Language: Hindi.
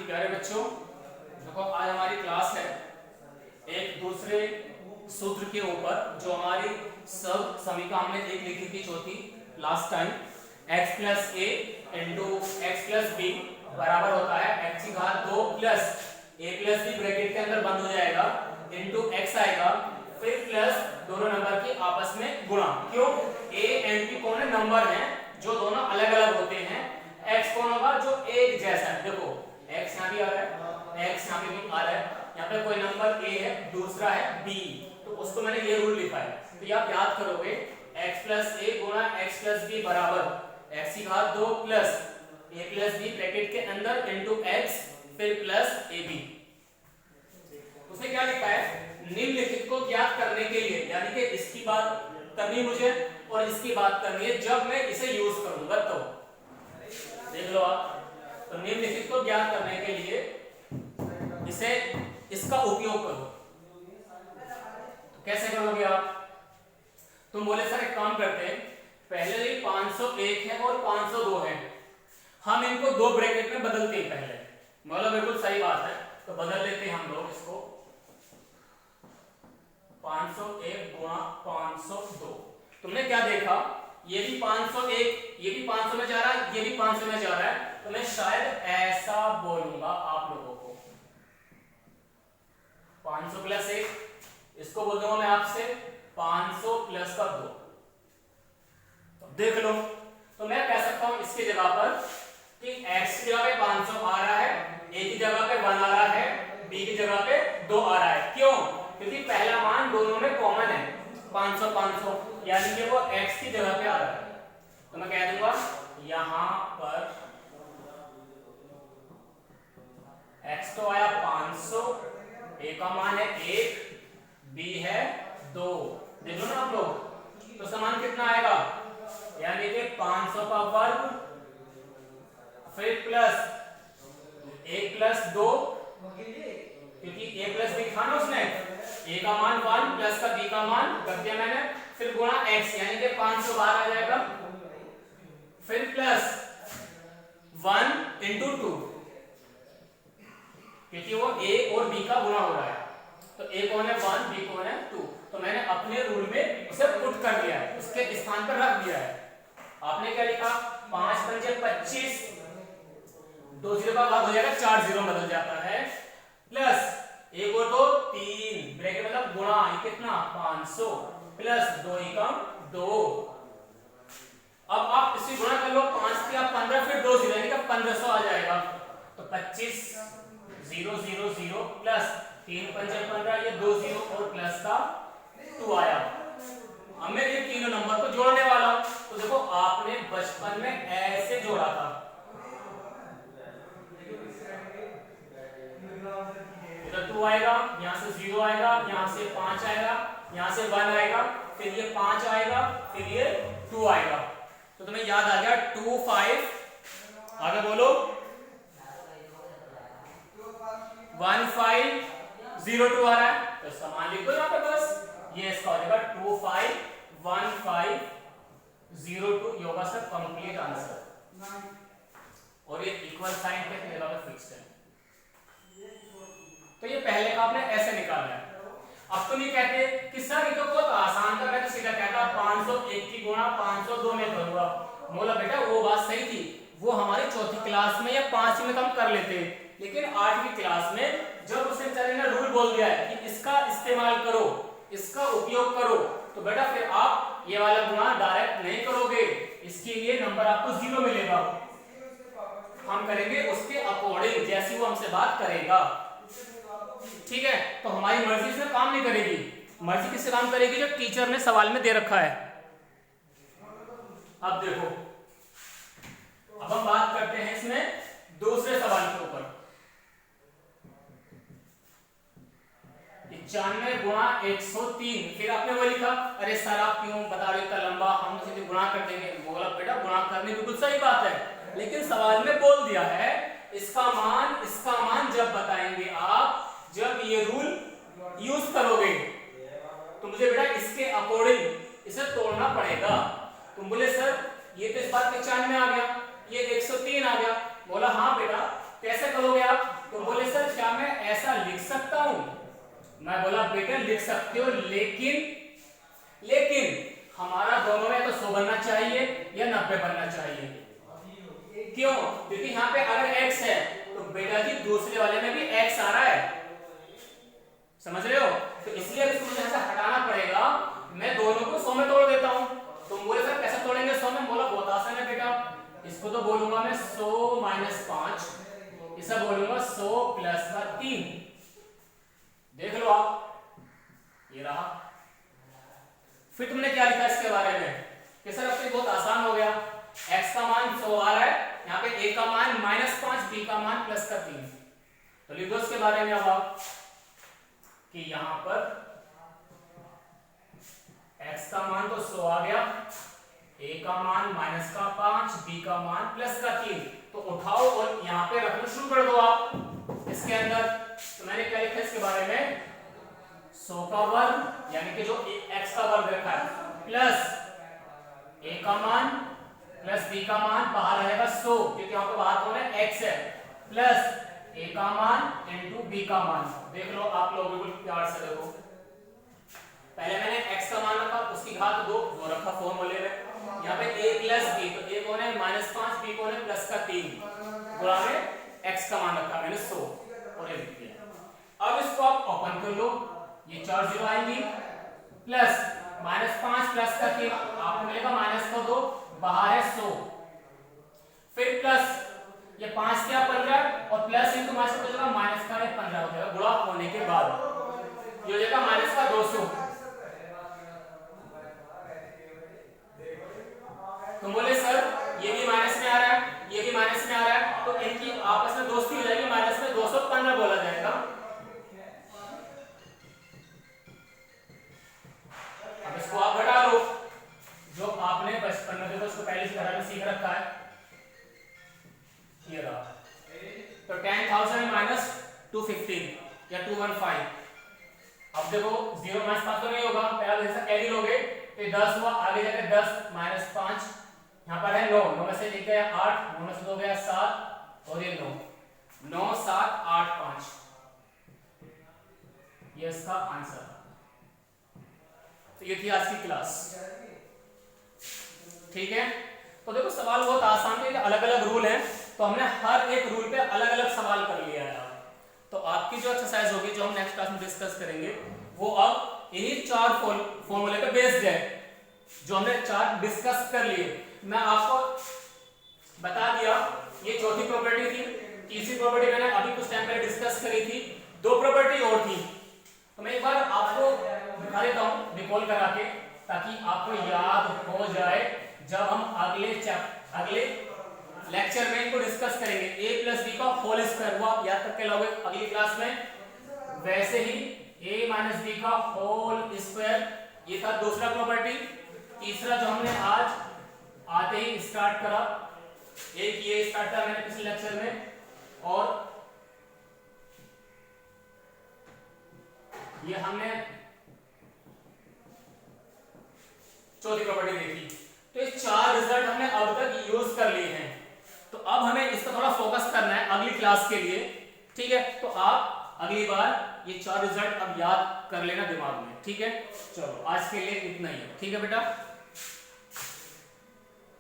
प्यारे बच्चों, देखो आज हमारी क्लास है एक दूसरे सूत्र के ऊपर जो हमारी सब समीकरण हमने एक लिखी थी चौथी लास्ट टाइम, x प्लस ए इंटू एक्स प्लस बी बराबर होता है x की घात 2 प्लस ए प्लस बी ब्रैकेट के अंदर बंद हो जाएगा इंटू x आएगा फिर प्लस दोनों नंबर की आपस में गुणा। क्यों? a एंड b कौन है? नंबर हैं जो दोनों अलग अलग होते हैं। x कौन होगा? जो एक जैसा है। देखो x यहाँ भी आ रहा है, x यहाँ पे भी आ रहा है, यहाँ पे कोई नंबर a है, दूसरा है b, तो उसको मैंने ये रूल लिखा है। तो ये आप याद करोगे x प्लस ए गुणा एक्स प्लस बी बराबर x की घात 2 plus a plus B bracket के अंदर इंटू x फिर प्लस ए बी। उसने क्या लिखा है? निम्नलिखित को ज्ञात करने के लिए, यानी कि इसकी बात करनी मुझे और इसकी बात करनी है जब मैं इसे यूज करूंगा तो देख लो आप। तो निम्नलिखित को ज्ञात करने के लिए इसे इसका उपयोग करो। तो कैसे करोगे आप? तुम बोले सर एक काम करते हैं, पहले ही 501 है और 502 है, हम इनको दो ब्रैकेट में बदलते हैं पहले। मतलब बिल्कुल सही बात है, तो बदल लेते हैं हम लोग इसको 501 गुणा 502। तुमने क्या देखा? ये भी 501, ये भी 500 में जा रहा है, ये भी 500 में जा रहा है, तो मैं शायद ऐसा बोलूंगा आप लोगों को 500 प्लस 1, इसको बोल दूंगा मैं आपसे 500 प्लस का 2। तो देख लो, तो मैं कह सकता हूं इसकी जगह पर कि x की जगह पे 500 आ रहा है, a की जगह पे 1 आ रहा है, b की जगह पे 2 आ रहा है। क्यों? क्योंकि पहला मान दोनों में कॉमन है 500 500, यानी कि वो x की जगह पे आ रहा है। तो मैं कह दूंगा यहां पर x तो आया 500, a का मान है 1, b है 2। देख लो ना आप लोग, तो समान कितना आएगा? यानी कि 500 का वर्ग फिर प्लस 1 प्लस 2, क्योंकि a प्लस बी था ना उसने, a का मान 1 प्लस का b का मान रख दिया मैंने, फिर गुणा x, यानी कि 500 बाहर आ जाएगा, फिर प्लस 1 इंटू 2, क्योंकि वो a और b का गुणा हो रहा है। तो a कौन है? 1, b कौन है? 2। तो मैंने अपने रूल में उसे पुट कर दिया है, उसके स्थान पर रख दिया है। आपने क्या लिखा? 5 पंजे 25, 2 0 का भाग हो जाएगा, 4 0 बदल जाता है, प्लस 1 और 2 3 ब्रैकेट मतलब गुणा, ये कितना? 500 प्लस 2 एकम 2। अब आप इसी गुणा कर लो, 5 के 15 फिर 2 0, यानी कि 1500 आ जाएगा। तो 25 0 0 0 प्लस 3 पंजे 15, ये 2 0 और प्लस का 2 आया। अब मैं ये तीनों नंबर को जोड़ने वाला हूं। तो देखो आपने बचपन में ऐसे जोड़ा था, इधर 2 आएगा, यहां से 0 आएगा, यहां से 5 आएगा, यहां से 1 आएगा, फिर ये 5 आएगा, फिर ये 2 आएगा। तो तुम्हें याद आ गया 2 5, आगे बोलो 1 5 0 2 आ रहा है, तो समान लिख दो यहां पे बस। ये इसका हो जाएगा 2 5 1 5 0 2, ये होगा सर कंप्लीट आंसर। और ये इक्वल साइन के जगह पे फिक्स है। तो ये पहले आपने ऐसे निकाला है। अब तुम ये कहते कि सर ये तो बहुत आसान था, मैं तो सीधा कहता 501 की गुणा 502 में करूंगा। बोला बेटा वो बात सही थी, वो हमारी चौथी क्लास में या 5वीं में हम कर लेते, लेकिन 8वीं क्लास में जब उसे बेचारे ने रूल बोल दिया है कि इसका इस्तेमाल करो, इसका उपयोग करो, तो बेटा फिर आप ये वाला गुणा डायरेक्ट नहीं करोगे, इसके लिए नंबर आपको 0 मिलेगा। हम करेंगे उसके अकॉर्डिंग जैसी वो हमसे बात करेगा, ठीक है? तो हमारी मर्जी से काम नहीं करेगी, मर्जी किससे काम करेगी? जो टीचर ने सवाल में दे रखा है। अब देखो, अब हम बात करते हैं इसमें दूसरे सवाल के ऊपर। 95 गुणा 103, फिर आपने वो लिखा, अरे सर आप क्यों बता रहे हो इतना लंबा, हम सीधे गुणा कर देंगे। बोला बेटा गुणा करने बिल्कुल सही बात है, लेकिन सवाल में बोल दिया है इसका मान जब बताएंगे आप, जब ये रूल यूज करोगे, तो मुझे बेटा इसके अकॉर्डिंग इसे तोड़ना पड़ेगा। तुम बोले सर ये तो इस बात 95 में आ गया, ये 103 आ गया। बोला हाँ बेटा, कैसे करोगे आप? लिख सकते हो, लेकिन हमारा दोनों में तो 100 बनना चाहिए या 90 बनना चाहिए। क्यों? क्योंकि यहाँ पे अगर x है तो बेटा जी दूसरे वाले में भी x आ रहा है, समझ रहे हो? तो इसलिए इसको मुझे ऐसा हटाना पड़ेगा। मैं दोनों को 100 में तोड़ देता हूं। तुम बोले सर कैसे तोड़ेंगे 100 में? बोला बहुत आसान है बेटा, इसको तो बोलूंगा मैं 100 माइनस 5, इसे बोलूंगा 100 प्लस 3। देख लो आप, ये रहा। फिर तुमने क्या लिखा इसके बारे में कि सर अब तो बहुत आसान हो गया, x का मान 100 आ रहा है, यहाँ पे a का मान -5, b का मान +3। तो लिख दो इसके बारे में अब आप कि यहां पर x का मान तो 100 आ गया, a का मान -5, b का मान +3। तो उठाओ और यहां पे रखना शुरू कर दो आप इसके अंदर। तो मैंने क्या लिखा इसके बारे में, 100 का वर्ग यानी कि जो x का वर्ग रखा है, प्लस a का मान प्लस b का मान, बाहर रहेगा 100 क्योंकि यहाँ पे बाहर कौन है, x है, प्लस a का मान इनटू b का मान। देख लो आप लोग बिल्कुल प्यार से देखो, पहले मैंने x का मान रखा, उसकी घात 2 वो रखा फॉर्मूले में। यहाँ पे a प्लस b, तो a कौन है -5, b कौन है +3, गुणा में x का मान रखा मैंने 100 और ये लिख दिया। अब इसको आप ओपन कर लो, ये 4 0 आएंगी, प्लस -5 +3 आपको मिलेगा -2, बाहर है 100, फिर प्लस ये 5 क्या 15 और प्लस इनटू माइनस हो जाएगा माइनस का 15 हो जाएगा, गुणा होने के बाद ये हो जाएगा -200। तुम बोले सर ये भी माइनस में आ रहा है, ये भी माइनस में आ रहा है, तो इनकी आपस में दोस्ती हो जाएगी, -215 बोला जाएगा। अब इसको आप घटा लो, जो आपने बचपन में देखो उसको पहले से घटाना सीख रखा है, ये रहा। तो 10,000 माइनस 215 या 215। अब देखो 0 माइनस 5 तो नहीं होगा, पहले जैसा कैरी लोगे तो 10 हुआ, आगे जाकर 10 माइनस 5, यहाँ पर है 9, 9 में से 1 गया 8, 9 में से 2 गया 7 और ये 9, 9 7 8 5, ये इसका आंसर। तो ये थी आज की क्लास, ठीक है। तो देखो सवाल बहुत आसान है, अलग अलग रूल हैं, तो हमने हर एक रूल पे अलग अलग सवाल कर लिया है। तो आपकी जो एक्सरसाइज होगी, जो हम नेक्स्ट क्लास में डिस्कस करेंगे, वो अब इन्हीं 4 फॉर्मूले पे बेस्ड है, जो हमने 4 डिस्कस कर लिए। मैं आपको बता दिया, ये चौथी प्रॉपर्टी थी, तीसरी प्रॉपर्टी मैंने अभी कुछ टाइम पहले डिस्कस करी थी, 2 प्रॉपर्टी और थी। तो मैं एक बार आपको दिखा देता हूं रिकॉल करा के, ताकि आपको याद हो जाए जब हम अगले लेक्चर में इनको डिस्कस करेंगे। a प्लस b का होल स्क्वायर, वो आप याद करके लाओगे अगली क्लास में। वैसे ही a माइनस b का होल स्क्वायर, ये था दूसरा प्रॉपर्टी। तीसरा जो हमने आज आते ही स्टार्ट करा, एक ये स्टार्ट करा मैंने पिछले लेक्चर में, और ये हमने चौथी प्रॉपर्टी देखी। तो ये 4 रिजल्ट हमने अब तक यूज कर लिए हैं। तो अब हमें इस पर थोड़ा फोकस करना है अगली क्लास के लिए, ठीक है। तो आप अगली बार ये 4 रिजल्ट अब याद कर लेना दिमाग में, ठीक है। चलो आज के लिए इतना ही है, ठीक है बेटा।